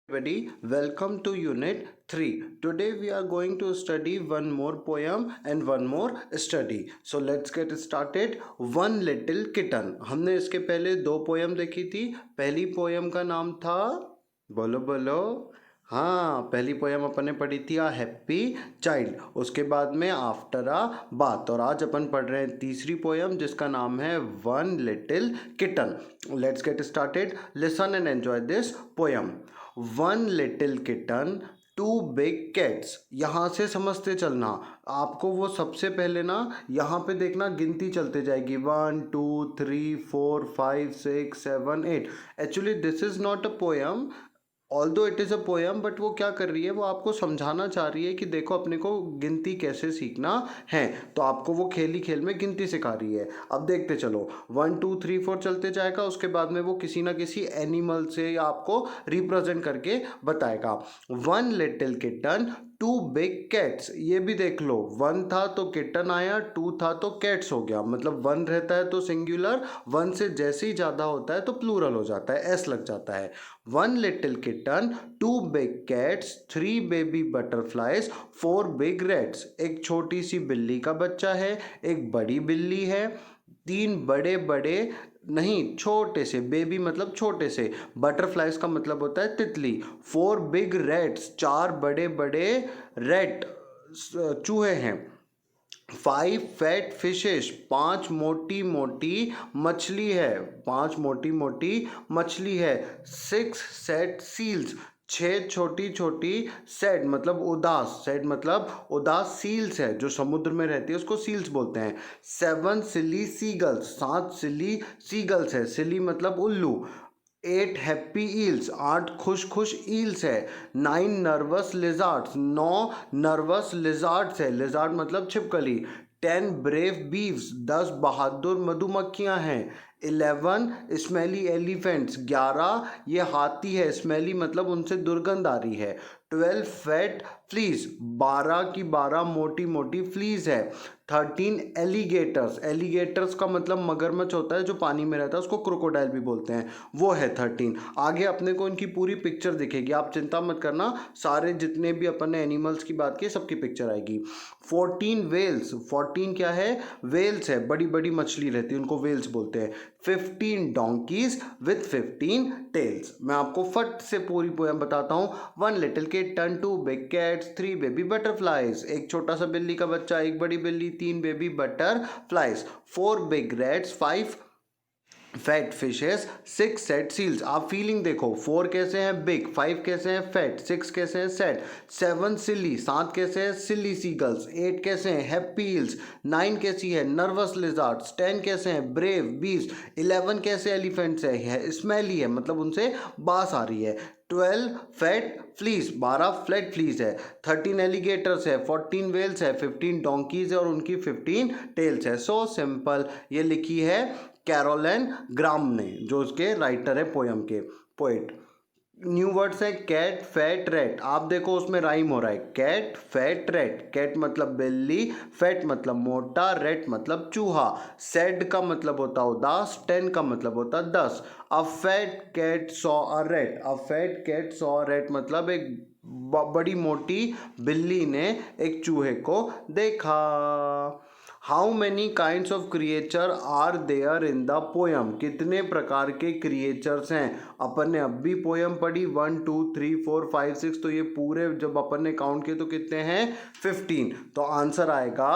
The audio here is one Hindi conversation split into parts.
Everybody, welcome to Unit 3. Today we are going to study one more poem and one more study. So let's get started. One Little Kitten. हमने इसके पहले दो पोयम देखी थी. पहली पोयम का नाम था, बोलो बोलो, हाँ, पहली पोयम अपन ने पढ़ी थी आ हैप्पी चाइल्ड. उसके बाद में आफ्टर आ बात. और आज अपन पढ़ रहे हैं तीसरी पोयम जिसका नाम है one little kitten. Let's get started. Listen and enjoy this poem. One little kitten, two big cats. यहाँ से समझते चलना. आपको वो सबसे पहले ना यहाँ पे देखना गिनती चलते जाएगी 1 2 3 4 5 6 7 8. Actually this is not a poem, although it is a poem, but वो क्या कर रही है, वो आपको समझाना चाह रही है कि देखो अपने को गिनती कैसे सीखना है. तो आपको वो खेल ही खेल में गिनती सिखा रही है. अब देखते चलो 1 2 3 4 चलते जाएगा. उसके बाद में वो किसी ना किसी एनिमल से आपको रिप्रेजेंट करके बताएगा. One little kitten, two big cats. ये भी देख लो, वन था तो किटन आया, टू था तो कैट्स हो गया. मतलब वन रहता है तो सिंगुलर, वन से जैसे ही ज़्यादा होता है तो प्लूरल हो जाता है, एस लग जाता है. One little kitten, two big cats, three baby butterflies, four big rats. एक छोटी सी बिल्ली का बच्चा है, एक बड़ी बिल्ली है, तीन बड़े बड़े नहीं छोटे से, बेबी मतलब छोटे से, बटरफ्लाइज का मतलब होता है तितली, फोर बिग रैट्स, चार बड़े बड़े रैट चूहे हैं, फाइव फैट फिशेस, पांच मोटी मोटी मछली है, पांच मोटी मोटी मछली है, सिक्स सेट सील्स, छः छोटी छोटी सैड मतलब उदास, सैड मतलब उदास सील्स है जो समुद्र में रहती है उसको सील्स बोलते हैं. सेवन सिली सीगल्स, सात सिली सीगल्स है, सिली मतलब उल्लू. एट हैप्पी ईल्स, आठ खुश खुश ईल्स है. नाइन नर्वस लिजार्ड्स, नौ नर्वस लिजार्ड्स है, लिजार्ड मतलब छिपकली. टेन ब्रेव बीव्स, 10 बहादुर मधुमक्खियां हैं. 11 स्मेली एलिफेंट्स, 11 ये हाथी है, स्मेली मतलब उनसे दुर्गंध आ रही है. 12 फैट फ्लीज, 12 की 12 मोटी मोटी फ्लीज है. 13 एलिगेटर्स, एलिगेटर्स का मतलब मगरमच्छ होता है जो पानी में रहता है, उसको क्रोकोडाइल भी बोलते हैं, वो है 13. आगे अपने को इनकी पूरी पिक्चर दिखेगी, आप चिंता मत करना, सारे जितने भी अपन ने एनिमल्स की बात की सबकी पिक्चर आएगी. 14 वेल्स, 14 क्या है, वेल्स है, बड़ी बड़ी मछली रहती है उनको वेल्स बोलते हैं. 15 डोंकीज विथ 15 टेल्स. मैं आपको फट से पूरी पोएम बताता हूँ. One little kitten, two big cats, three baby butterflies, एक छोटा सा बिल्ली का बच्चा, एक बड़ी बिल्ली, तीन baby butterflies, four big rats, five fat fishes, six set seals. आप फीलिंग देखो, फोर कैसे हैं बिग, फाइव कैसे हैं फैट, सिक्स कैसे हैं सेट, सेवन सिली, सात कैसे हैं सिली सीगल्स, एट कैसे हैं हैप्पी ईल्स, नाइन कैसी है नर्वस लिजार्ड्स, 10 कैसे हैं ब्रेव बीस, 11 कैसे एलिफेंट्स है स्मेली है मतलब उनसे बास आ रही है. 12 फैट फ्लीस, 12 फ्लैट फ्लीस है. 13 एलिगेटर्स है, 14 वेल्स है, 15 डोंकीज है और उनकी 15 टेल्स है. So simple. ये लिखी है कैरोलन ग्राम ने, जो उसके राइटर है पोयम के, पोएट. न्यू वर्ड्स है कैट फैट रैट. आप देखो उसमें राइम हो रहा है, कैट फैट रैट. कैट मतलब बिल्ली, फैट मतलब मोटा, रैट मतलब चूहा. सैड का मतलब होता उदास, 10 का मतलब होता 10. A fat cat saw a rat, a fat cat saw a rat मतलब एक बड़ी मोटी बिल्ली ने एक चूहे को देखा. How many kinds of creature are there in the poem. कितने प्रकार के क्रिएचर्स हैं. अपन ने अब भी पोयम पढ़ी 1 2 3 4 5 6, तो ये पूरे जब अपन ने काउंट किए तो कितने हैं 15. तो आंसर आएगा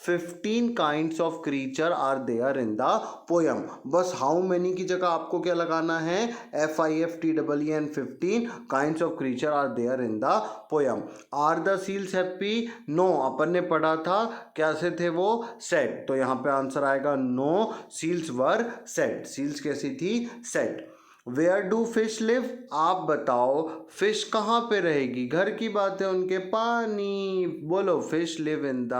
15 kinds of creature are there in the poem. बस हाउ मैनी की जगह आपको क्या लगाना है, FIFTEEN, 15 kinds of creature are there in the poem. Are the seals happy, no, अपन ने पढ़ा था कैसे थे वो, सेड. तो यहाँ पे आंसर आएगा no seals were sad. Seals कैसी थी, sad. Where do fish live, आप बताओ फिश कहाँ पे रहेगी. घर की बात है उनके, पानी. बोलो fish live in the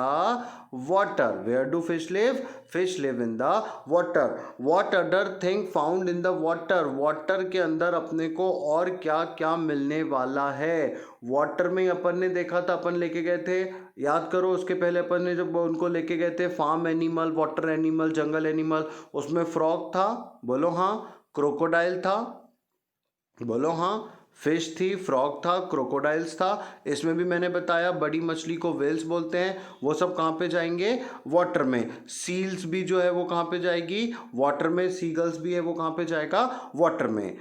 water. Where do fish live, fish live in the water. What other thing found in the water, water के अंदर अपने को और क्या क्या मिलने वाला है. वाटर में अपन ने देखा था, अपन लेके गए थे, याद करो उसके पहले अपन ने जब उनको लेके गए थे, फार्म एनिमल, वाटर एनिमल, जंगल एनिमल, उसमें फ्रॉग था, बोलो हाँ. क्रोकोडाइल था, बोलो हाँ. फिश थी, फ्रॉग था, क्रोकोडाइल्स था। इसमें भी मैंने बताया बड़ी मछली को व्हेल्स बोलते हैं। वो सब कहाँ पे जाएंगे? वाटर में। सील्स भी जो है वो कहाँ पे जाएगी? वाटर में। सीगल्स भी है वो कहाँ पे जाएगा? वाटर में।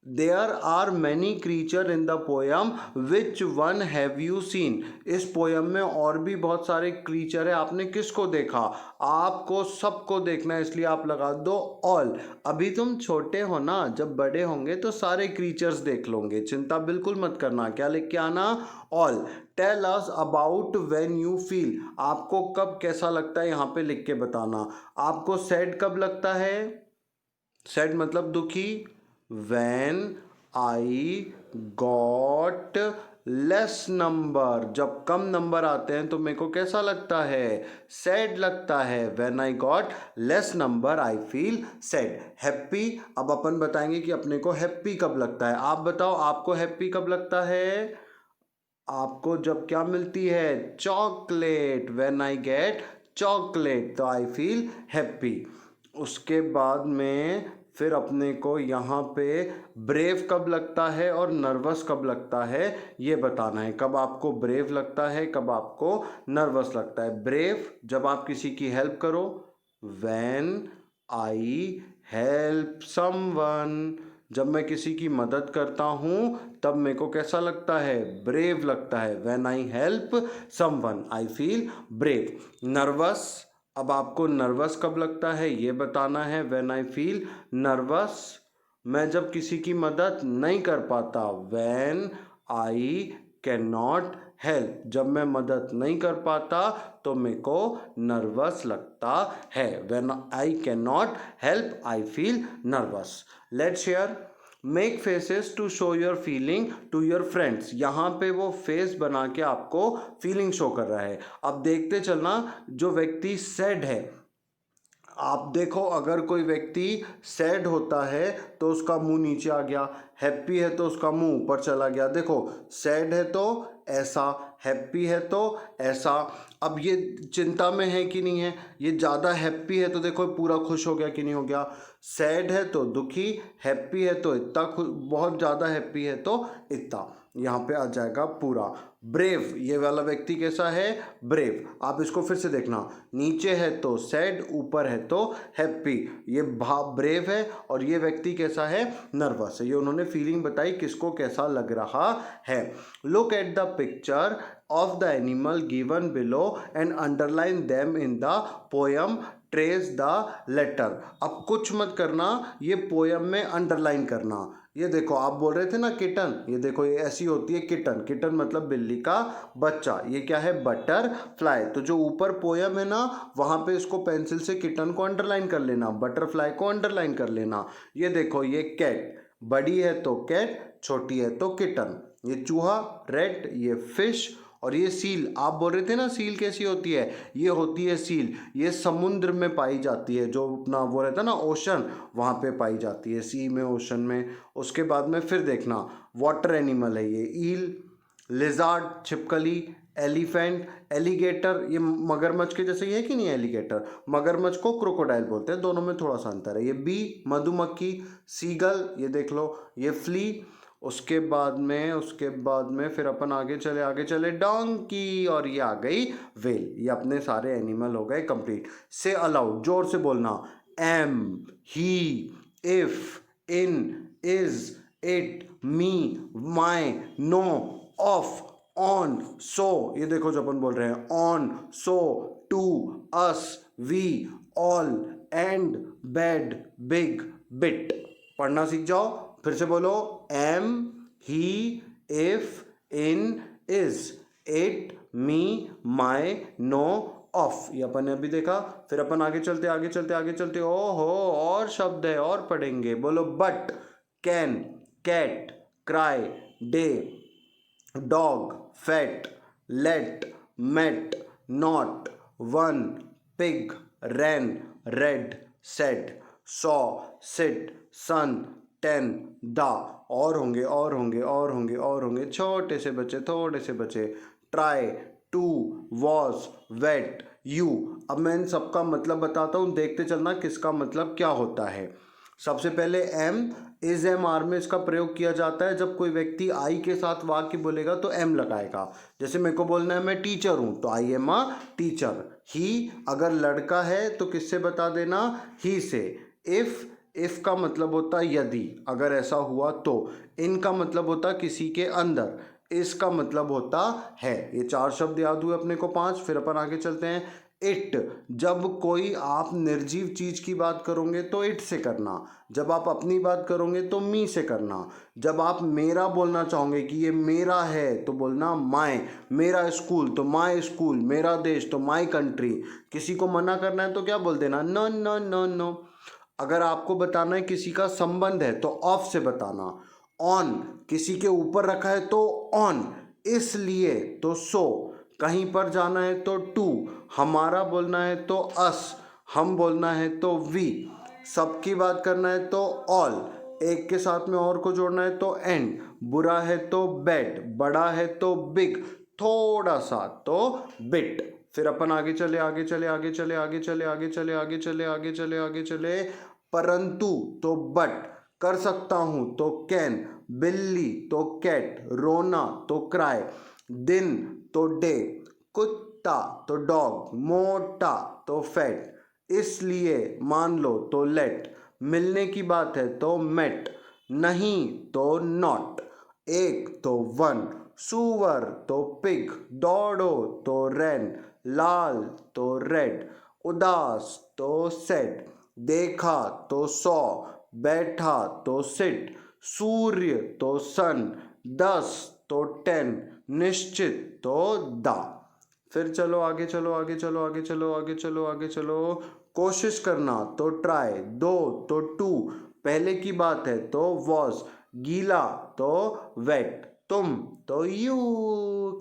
There are many creature in the poem, which one have you seen? इस पोयम में और भी बहुत सारे क्रीचर है, आपने किसको देखा? आपको सबको देखना है, इसलिए आप लगा दो ऑल। अभी तुम छोटे हो ना, जब बड़े होंगे तो सारे क्रीचर्स देख लोगे, चिंता बिल्कुल मत करना। क्या लिख के आना? All. Tell us about when you feel, आपको कब कैसा लगता है यहाँ पे लिख के बताना। आपको सैड कब लगता है? सैड मतलब दुखी। when I got less number, जब कम नंबर आते हैं तो मेरे को कैसा लगता है? सैड लगता है। when I got less number I feel sad। Happy, अब अपन बताएंगे कि अपने को हैप्पी कब लगता है। आप बताओ आपको हैप्पी कब लगता है? आपको जब क्या मिलती है? Chocolate. when I get chocolate तो I feel हैप्पी। उसके बाद में फिर अपने को यहाँ पे ब्रेव कब लगता है और नर्वस कब लगता है ये बताना है। कब आपको ब्रेव लगता है, कब आपको नर्वस लगता है। ब्रेव जब आप किसी की हेल्प करो, व्हेन आई हेल्प समवन, जब मैं किसी की मदद करता हूँ तब मेरे को कैसा लगता है? ब्रेव लगता है। When I help someone I feel brave. Nervous, अब आपको नर्वस कब लगता है ये बताना है। व्हेन आई फील नर्वस, मैं जब किसी की मदद नहीं कर पाता। When I can not help, जब मैं मदद नहीं कर पाता तो मेरे को नर्वस लगता है। When I can not help I feel nervous. Let's share. Make faces to show your feeling to your friends, यहाँ पे वो फेस बना के आपको फीलिंग शो कर रहा है। अब देखते चलना, जो व्यक्ति सैड है, आप देखो अगर कोई व्यक्ति सैड होता है तो उसका मुंह नीचे आ गया, हैप्पी है तो उसका मुंह ऊपर चला गया। देखो सैड है तो ऐसा, हैप्पी है तो ऐसा। अब ये चिंता में है कि नहीं है? ये ज़्यादा हैप्पी है तो देखो पूरा खुश हो गया कि नहीं हो गया? सैड है तो दुखी, हैप्पी है तो इतना खुश, बहुत ज़्यादा हैप्पी है तो इतना, यहाँ पे आ जाएगा पूरा। ब्रेव, ये वाला व्यक्ति कैसा है? ब्रेव। आप इसको फिर से देखना, नीचे है तो सैड, ऊपर है तो हैप्पी। ये ब्रेव है और ये व्यक्ति कैसा है? नर्वस है। ये उन्होंने फीलिंग बताई किसको कैसा लग रहा है। Look at the picture of the animal given below and underline them in the poem, trace the letter। अब कुछ मत करना, ये पोयम में अंडरलाइन करना। ये देखो आप बोल रहे थे ना किटन, ये देखो ये ऐसी होती है किटन। किटन मतलब बिल्ली का बच्चा। ये क्या है? बटरफ्लाई। तो जो ऊपर पोयम है ना वहाँ पे इसको पेंसिल से किटन को अंडरलाइन कर लेना, बटरफ्लाई को अंडरलाइन कर लेना। ये देखो ये कैट, बड़ी है तो कैट, छोटी है तो किटन। ये चूहा, रेड, ये फिश, और ये सील। आप बोल रहे थे ना सील कैसी होती है? ये होती है सील, ये समुद्र में पाई जाती है, जो अपना वो रहता है ना ओशन, वहाँ पे पाई जाती है, सी में, ओशन में। उसके बाद में फिर देखना वाटर एनिमल है ये, ईल, लिजार्ड, छिपकली, एलिफेंट, एलिगेटर, ये मगरमच्छ के जैसे ही है कि नहीं? एलिगेटर, मगरमच्छ को क्रोकोडाइल बोलते हैं, दोनों में थोड़ा सा अंतर है। ये बी मधुमक्खी, सीगल, ये देख लो, ये फ्ली। उसके बाद में फिर अपन आगे चले डोंकी, और ये आ गई वेल। ये अपने सारे एनिमल हो गए कंप्लीट। से अलाउड, जोर से बोलना। Am, he, if, in, is, it, me, my, no, of, on, so. ये देखो जो अपन बोल रहे हैं, on, so, to, us, we, all, and, bed, big, bit. पढ़ना सीख जाओ। फिर से बोलो, am, he, if, in, is, it, me, my, no, of. ये अपन ने अभी देखा। फिर अपन आगे चलते ओहो और शब्द है और पढ़ेंगे। बोलो, but, can, cat, cry, day, dog, fat, let, met, not, one, pig, ran, red, set, saw, sit, sun, 10, the. और होंगे छोटे से बच्चे, थोड़े से बच्चे। Try, to, was, wet, you. अब मैं इन सबका मतलब बताता हूँ, देखते चलना किसका मतलब क्या होता है। सबसे पहले एम, इज एम आर में इसका प्रयोग किया जाता है जब कोई व्यक्ति आई के साथ वाक्य बोलेगा तो एम लगाएगा। जैसे मेरे को बोलना है मैं टीचर हूँ तो आई एम अ टीचर। ही, अगर लड़का है तो किससे बता देना, ही से। इफ का मतलब होता है यदि, अगर ऐसा हुआ तो। इन का मतलब होता किसी के अंदर। इसका मतलब होता है। ये 4 शब्द याद हुए अपने को 5। फिर अपन आगे चलते हैं। इट, जब कोई आप निर्जीव चीज की बात करोगे तो इट से करना। जब आप अपनी बात करोगे तो मी से करना। जब आप मेरा बोलना चाहोगे कि ये मेरा है तो बोलना माय। मेरा स्कूल तो माय स्कूल। मेरा देश तो माय कंट्री। किसी को मना करना है तो क्या बोल देना, नो नो नो नो। अगर आपको बताना है किसी का संबंध है तो ऑफ से बताना। ऑन, किसी के ऊपर रखा है तो ऑन। इसलिए तो सो। कहीं पर जाना है तो टू। हमारा बोलना है तो अस। हम बोलना है तो वी। सबकी बात करना है तो ऑल। एक के साथ में और को जोड़ना है तो एंड। बुरा है तो बैड। बड़ा है तो बिग। थोड़ा सा तो बिट। फिर अपन आगे चले आगे चले आगे चले आगे चले आगे चले आगे चले आगे चले आगे चले। परंतु तो बट। कर सकता हूं तो कैन। बिल्ली तो कैट। रोना तो क्राई। दिन तो डे। कुत्ता तो डॉग। मोटा तो फैट। इसलिए मान लो तो लेट। मिलने की बात है तो मेट। नहीं तो नॉट। एक तो वन। सुअर तो पिग। दौड़ो तो रैन। लाल तो रेड। उदास तो सैड। देखा तो सौ। बैठा तो सिट। सूर्य तो सन। 10 तो 10। निश्चित तो दा। फिर चलो आगे चलो आगे चलो आगे चलो आगे चलो आगे चलो। कोशिश करना तो ट्राई। दो तो टू। पहले की बात है तो वॉज। गीला तो वेट। तुम तो यू।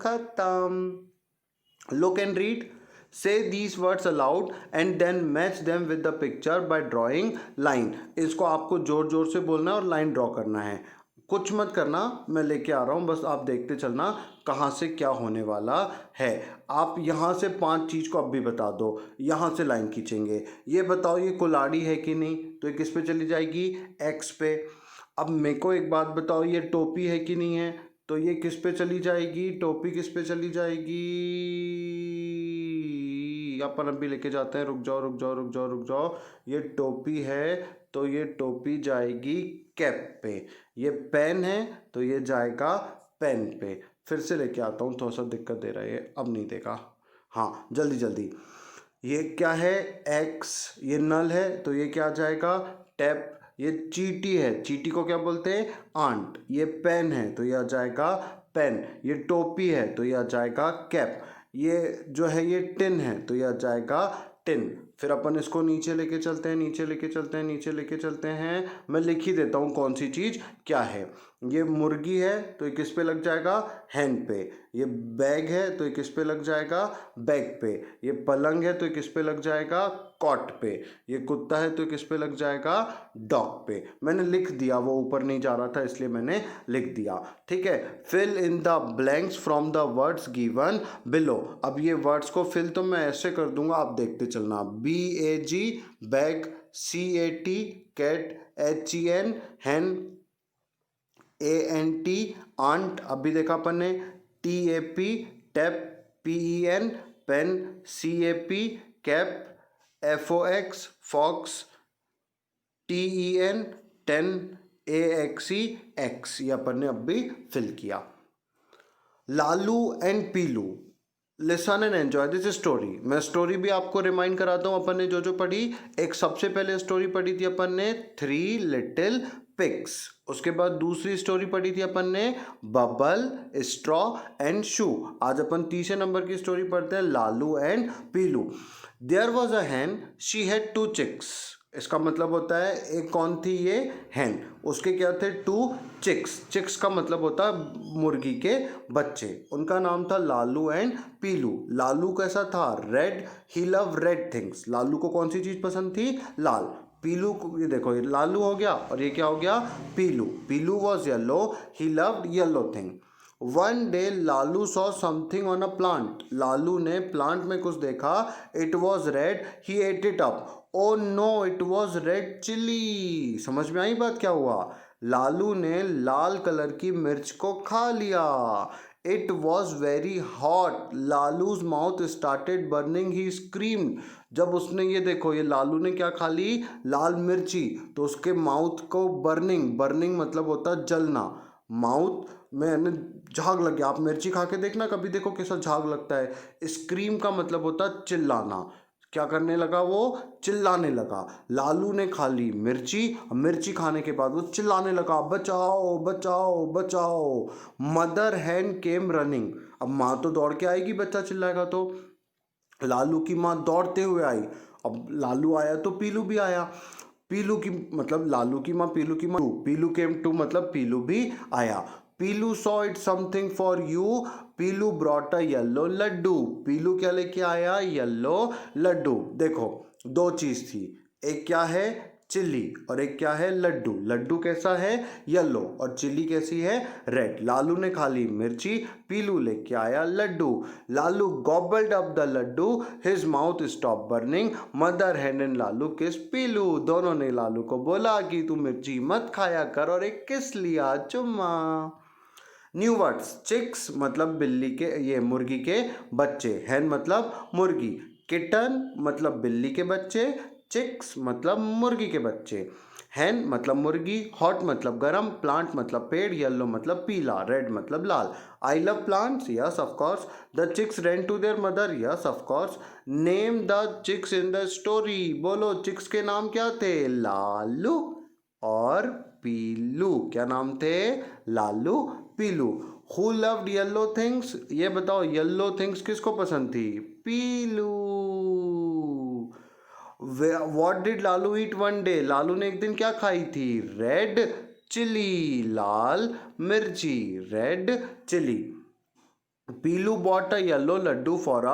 खत्म। Look and read. Say these words aloud and then match them with the picture by drawing line. इसको आपको जोर जोर से बोलना है और लाइन ड्रॉ करना है। कुछ मत करना, मैं लेके आ रहा हूँ, बस आप देखते चलना कहाँ से क्या होने वाला है। आप यहाँ से 5 चीज़ को अब भी बता दो। यहाँ से लाइन खींचेंगे। ये बताओ ये कुल्हाड़ी है कि नहीं, तो ये किस पे चली जाएगी, एक्स पे। अब मेरे को एक बात बताओ ये टोपी है कि नहीं है, तो ये किस पे चली जाएगी, टोपी किस पे चली जाएगी। अपन अभी लेके जाते हैं, रुक जाओ रुक जाओ रुक जाओ रुक जाओ। ये टोपी है तो ये टोपी जाएगी कैप पे। ये पेन है तो ये जाएगा पेन पे। फिर से लेके आता हूँ, थोड़ा सा दिक्कत दे रहा है ये, अब नहीं देगा। हाँ जल्दी जल्दी। ये क्या है, एक्स। ये नल है तो ये क्या जाएगा, टैप। ये चीटी है, चीटी को क्या बोलते हैं, आंट। ये पेन है तो ये आ जाएगा पेन। ये टोपी है तो ये आ जाएगा कैप। ये जो है ये टिन है तो ये आ जाएगा टिन। फिर अपन इसको नीचे लेके चलते हैं, नीचे लेके चलते हैं, नीचे लेके चलते हैं। मैं लिख ही देता हूँ कौन सी चीज़ क्या है। ये मुर्गी है तो ये किस पे लग जाएगा, हैन पे। ये बैग है तो ये किस पे लग जाएगा, बैग पे। ये पलंग है तो ये किस पे लग जाएगा, कॉट पे। ये कुत्ता है तो किस पे लग जाएगा, डॉग पे। मैंने लिख दिया, वो ऊपर नहीं जा रहा था इसलिए मैंने लिख दिया। ठीक है। Fill in the blanks from the words given below. अब ये वर्ड्स को फिल तो मैं ऐसे कर दूंगा, आप देखते चलना। BAG bag, CAT cat, HEN hen, ANT ant अभी देखा अपन ने, TAP tap, PEN pen, CAP cap, FOX fox, TEN ten, AXE axe. ये अपन ने अब भी फिल किया। Lalu and Peelu, listen and enjoy this story. मैं स्टोरी भी आपको रिमाइंड कराता हूँ अपन ने जो जो पढ़ी। एक सबसे पहले स्टोरी पढ़ी थी अपन ने 3 लिटिल पिग्स। उसके बाद दूसरी स्टोरी पढ़ी थी अपन ने बबल, स्ट्रॉ एंड शू। आज अपन तीसरे नंबर की स्टोरी पढ़ते हैं Lalu and Peelu. There was a hen, she had 2 chicks. इसका मतलब होता है एक कौन थी, ये हैन, उसके क्या थे 2 चिक्स। चिक्स का मतलब होता है मुर्गी के बच्चे। उनका नाम था लालू एंड पीलू। लालू कैसा था, रेड, ही लव रेड थिंग्स। लालू को कौन सी चीज़ पसंद थी, लाल। पीलू को, ये देखो ये लालू हो गया और ये क्या हो गया, Pilu. Pilu was yellow, he loved yellow thing. One day Lalu saw something on a plant. Lalu ने प्लांट में कुछ देखा, it was red, he ate it up. Oh no it was red chilli. समझ में आई बात क्या हुआ? लालू ने लाल कलर की मिर्च को खा लिया। It was very hot, Lalu's mouth started burning, he scream. जब उसने ये देखो, ये लालू ने क्या खा ली? लाल मिर्ची, तो उसके माउथ को बर्निंग, बर्निंग मतलब होता है जलना, माउथ में झाग लग गया। आप मिर्ची खा के देखना कभी, देखो कैसा झाग लगता है। स्क्रीम का मतलब होता है चिल्लाना। क्या करने लगा? वो चिल्लाने लगा। लालू ने खा ली मिर्ची, मिर्ची खाने के बाद वो चिल्लाने लगा, बचाओ बचाओ बचाओ। मदर हैन केम रनिंग। अब माँ तो दौड़ के आएगी, बच्चा चिल्लाएगा तो। लालू की माँ दौड़ते हुए आई। अब लालू आया तो पीलू भी आया। पीलू की मतलब लालू की माँ, पीलू की माँ, पीलू केम टू मतलब पीलू भी आया। Pilu saw it something for you, Pilu brought a yellow laddoo. Pilu क्या लेके आया? येलो लड्डू। देखो दो चीज थी, एक क्या है? चिल्ली, और एक क्या है? लड्डू। लड्डू कैसा है? येलो, और चिल्ली कैसी है? रेड। लालू ने खा ली मिर्ची, पीलू लेके आया लड्डू। Lalu gobbled up the laddu, his mouth stop burning, mother hen and Lalu kiss Peelu. दोनों ने लालू को बोला कि तू मिर्ची मत खाया कर, और एक किस लिया, चुम्मा। न्यू वर्ड्स, चिक्स मतलब बिल्ली के, ये मुर्गी के बच्चे, हैन मतलब मुर्गी, किटन मतलब बिल्ली के बच्चे, चिक्स मतलब मुर्गी के बच्चे। हैन मतलब मुर्गी, हॉट मतलब गरम, प्लांट मतलब पेड़, येलो मतलब पीला, रेड मतलब लाल। I love plants, yes of course. The chicks ran to their mother, yes of course. Name the chicks in the story, बोलो चिक्स के नाम क्या थे? लालू और पीलू। क्या नाम थे? Lalu, Pilu. Who loved yellow things, ये बताओ येलो थिंग्स किसको पसंद थी? Pilu. What did Lalu eat one day, Lalu ने एक दिन क्या खाई थी? रेड चिली, लाल मिर्ची, red chilli. Peelu bought a yellow laddu for a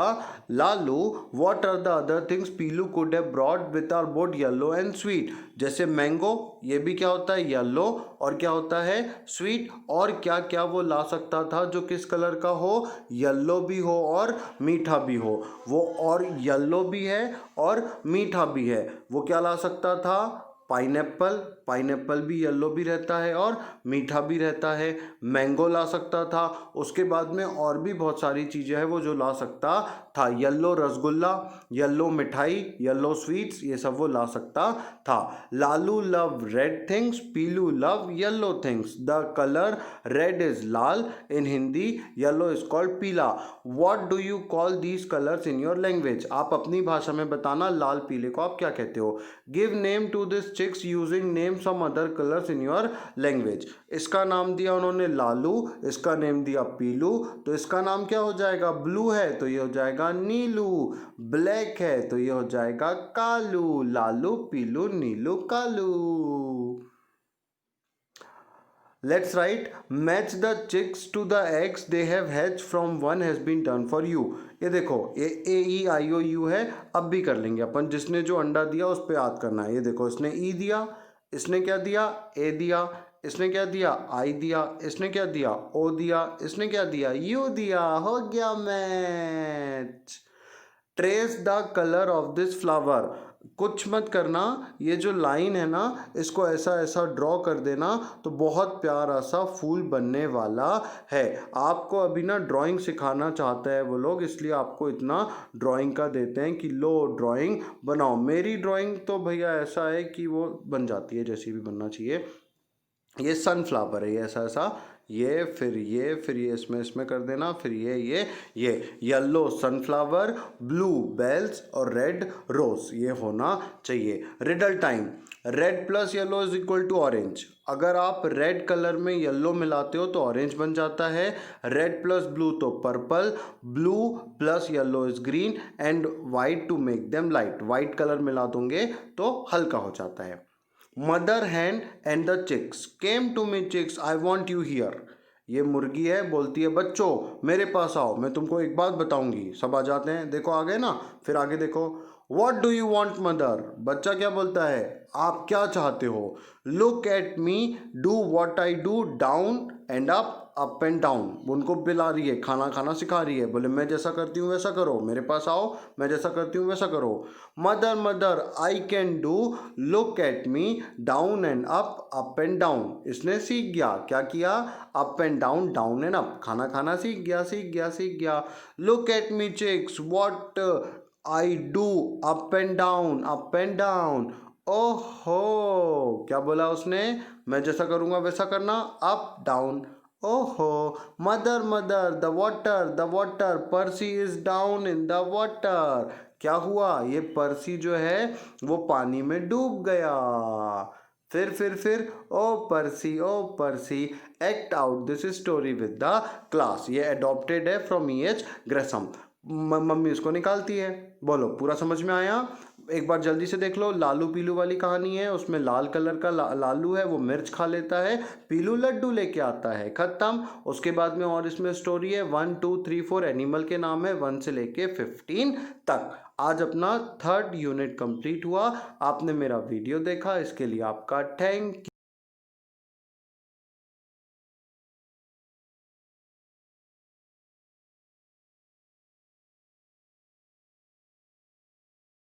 Lalu. What are the other things Peelu could have brought with are both yellow and sweet? जैसे मैंगो, ये भी क्या होता है? येलो, और क्या होता है? स्वीट। और क्या क्या वो ला सकता था जो किस कलर का हो? येलो भी हो और मीठा भी हो। वो और येलो भी है और मीठा भी है। वो क्या ला सकता था? पाइनएप्पल, पाइनएप्पल भी येलो भी रहता है और मीठा भी रहता है। मैंगो ला सकता था। उसके बाद में और भी बहुत सारी चीज़ें हैं वो जो ला सकता था। येलो रसगुल्ला, येलो मिठाई, येलो स्वीट्स, ये सब वो ला सकता था। Lalu love red things, Pilu love yellow things. The colour red is lal, in Hindi yellow is called pila. What do you call these colours in your language, आप अपनी भाषा में बताना लाल पीले को आप क्या कहते हो। Give name to this chicks using name some other colours in your language. इसका नाम दिया उन्होंने लालू, इसका नेम दिया पीलू, तो इसका नाम क्या हो जाएगा? ब्लू है तो ये हो जाएगा नीलू, ब्लैक है तो ये हो जाएगा कालू। लालू पीलू नीलू Kalu. Let's write match the chicks to the eggs they have hatched from one has been done for you। ये देखो ये ए ई आई ओ यू है, अब भी कर लेंगे अपन। जिसने जो अंडा दिया उस पर याद करना है। ये देखो इसने ई दिया, इसने क्या दिया? ए दिया, इसने क्या दिया? आई दिया, इसने क्या दिया? ओ दिया, इसने क्या दिया? यू दिया। हो गया match. Trace the colour of this flower, कुछ मत करना, ये जो लाइन है ना इसको ऐसा ऐसा ड्रॉ कर देना तो बहुत प्यारा सा फूल बनने वाला है। आपको अभी ना ड्राइंग सिखाना चाहता है वो लोग, इसलिए आपको इतना ड्राइंग का देते हैं कि लो ड्राइंग बनाओ। मेरी ड्राइंग तो भैया ऐसा है कि वो बन जाती है जैसी भी बनना चाहिए। ये सनफ्लावर है, ये ऐसा ऐसा, ये फिर ये फिर ये इसमें इसमें कर देना, फिर ये येलो सनफ्लावर, ब्लू बेल्स और रेड रोज, ये होना चाहिए। Riddle time. Red plus yellow is equal to orange. अगर आप रेड कलर में येलो मिलाते हो तो ऑरेंज बन जाता है। रेड प्लस ब्लू तो purple, blue plus yellow is green, and white to make them light. White colour मिला दोगे तो हल्का हो जाता है। Mother hen and the chicks came to me, chicks I want you here. ये मुर्गी है, बोलती है बच्चों मेरे पास आओ, मैं तुमको एक बात बताऊंगी। सब आ जाते हैं, देखो आ गए ना। फिर आगे देखो, what do you want mother, बच्चा क्या बोलता है? आप क्या चाहते हो? Look at me, do what I do, down and up and down. उनको बुला रही है, खाना खाना सिखा रही है। बोले मैं जैसा करती हूँ वैसा करो, मेरे पास आओ, मैं जैसा करती हूँ वैसा करो। Mother mother I can do, look at me, down and up and down. इसने सीख गया, क्या किया? Up and down, down and up, खाना खाना सीख गया, सीख गया, सीख गया। Look at me chicks, what I do, up and down, up and down. ओहो, क्या बोला उसने? मैं जैसा करूँगा वैसा करना, अप डाउन। ओहो, mother mother the water, Percy is down in the water. क्या हुआ? ये पर्सी जो है वो पानी में डूब गया। फिर ओ पर्सी, act out this story with the class. ये अडॉप्टेड है फ्रॉम E.H. ग्रेसम। मम्मी उसको निकालती है। बोलो, पूरा समझ में आया? एक बार जल्दी से देख लो। लालू पीलू वाली कहानी है, उसमें लाल कलर का लालू है, वो मिर्च खा लेता है, पीलू लड्डू लेके आता है, खत्म। उसके बाद में और इसमें स्टोरी है 1 2 3 4, एनिमल के नाम है 1 से लेके 15 तक। आज अपना 3rd यूनिट कंप्लीट हुआ। आपने मेरा वीडियो देखा, इसके लिए आपका थैंक